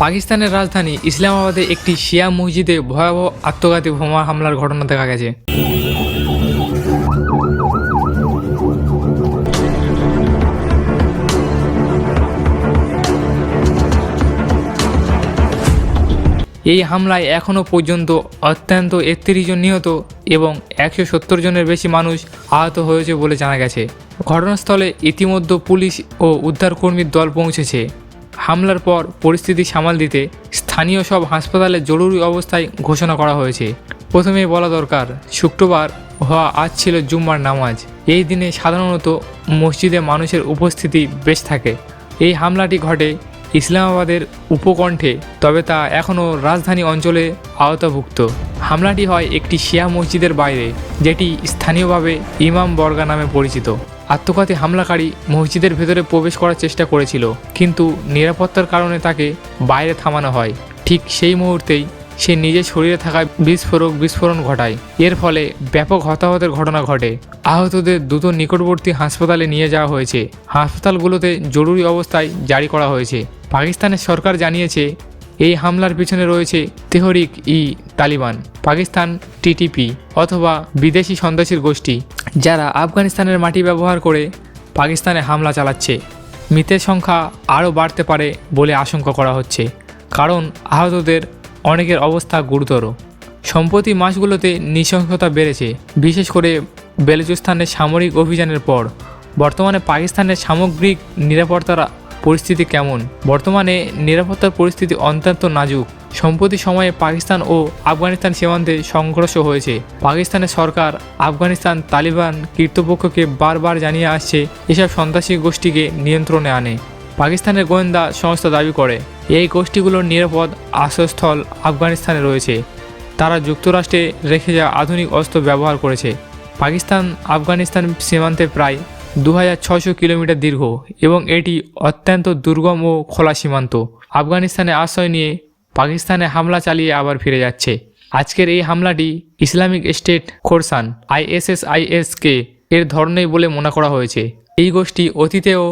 পাকিস্তানের রাজধানী ইসলামাবাদে একটি শিয়া মসজিদে ভয়াবহ আত্মঘাতী বোমা হামলার ঘটনা দেখা গেছে। এই হামলায় এখনও পর্যন্ত অত্যন্ত ৩১ জন নিহত এবং ১৭০ জনের বেশি মানুষ আহত হয়েছে বলে জানা গেছে। ঘটনাস্থলে ইতিমধ্যে পুলিশ ও উদ্ধারকর্মীর দল পৌঁছেছে। হামলার পর পরিস্থিতি সামাল দিতে স্থানীয় সব হাসপাতালে জরুরি অবস্থায় ঘোষণা করা হয়েছে। প্রথমেই বলা দরকার, শুক্রবার হওয়া আজ ছিল জুম্মার নামাজ। এই দিনে সাধারণত মসজিদে মানুষের উপস্থিতি বেশ থাকে। এই হামলাটি ঘটে ইসলামাবাদের উপকণ্ঠে, তবে তা এখনও রাজধানী অঞ্চলে আওতাভুক্ত। হামলাটি হয় একটি শিয়া মসজিদের বাইরে, যেটি স্থানীয়ভাবে ইমাম বর্গা নামে পরিচিত। আত্মঘাতী হামলাকারী মসজিদের ভেতরে প্রবেশ করার চেষ্টা করেছিল, কিন্তু নিরাপত্তার কারণে তাকে বাইরে থামানো হয়। ঠিক সেই মুহূর্তেই সে নিজের শরীরে থাকা বিস্ফোরণ ঘটায়। এর ফলে ব্যাপক হতাহতের ঘটনা ঘটে। আহতদের দ্রুত নিকটবর্তী হাসপাতালে নিয়ে যাওয়া হয়েছে। হাসপাতালগুলোতে জরুরি অবস্থায় জারি করা হয়েছে। পাকিস্তানের সরকার জানিয়েছে এই হামলার পিছনে রয়েছে তেহরিক ই তালিবান, পাকিস্তান টিটিপি অথবা বিদেশি সন্ত্রাসীর গোষ্ঠী, যারা আফগানিস্তানের মাটি ব্যবহার করে পাকিস্তানে হামলা চালাচ্ছে। মৃতের সংখ্যা আরও বাড়তে পারে বলে আশঙ্কা করা হচ্ছে, কারণ আহতদের অনেকের অবস্থা গুরুতর। সম্প্রতি মাসগুলোতে নৃশংসতা বেড়েছে, বিশেষ করে বেলুচিস্তানের সামরিক অভিযানের পর। বর্তমানে পাকিস্তানের সামগ্রিক নিরাপত্তার পরিস্থিতি কেমন? বর্তমানে নিরাপত্তার পরিস্থিতি অত্যন্ত নাজুক। সম্প্রতি সময়ে পাকিস্তান ও আফগানিস্তান সীমান্তে সংঘর্ষ হয়েছে। পাকিস্তানের সরকার আফগানিস্তান তালিবান কর্তৃপক্ষকে বারবার জানিয়ে আসছে এসব সন্ত্রাসী গোষ্ঠীকে নিয়ন্ত্রণে আনে। পাকিস্তানের গোয়েন্দা সংস্থা দাবি করে এই গোষ্ঠীগুলোর নিরাপদ আশ্রয়স্থল আফগানিস্তানে রয়েছে। তারা যুক্তরাষ্ট্রে রেখে যাওয়া আধুনিক অস্ত্র ব্যবহার করেছে। পাকিস্তান আফগানিস্তান সীমান্তে প্রায় 2600 কিলোমিটার দীর্ঘ এবং এটি অত্যন্ত দুর্গম ও খোলা সীমান্ত। আফগানিস্তানে আশ্রয় নিয়ে পাকিস্তানে হামলা চালিয়ে আবার ফিরে যাচ্ছে। আজকের এই হামলাটি ইসলামিক স্টেট খোরসান ISIS-কে এর ধরনেই বলে মনে করা হয়েছে। এই গোষ্ঠী অতীতেও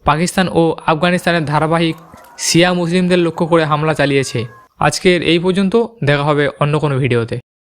পাকিস্তান ও আফগানিস্তানের ধারাবাহিক শিয়া মুসলিমদের লক্ষ্য করে হামলা চালিয়েছে। আজকের এই পর্যন্ত, দেখা হবে অন্য কোনো ভিডিওতে।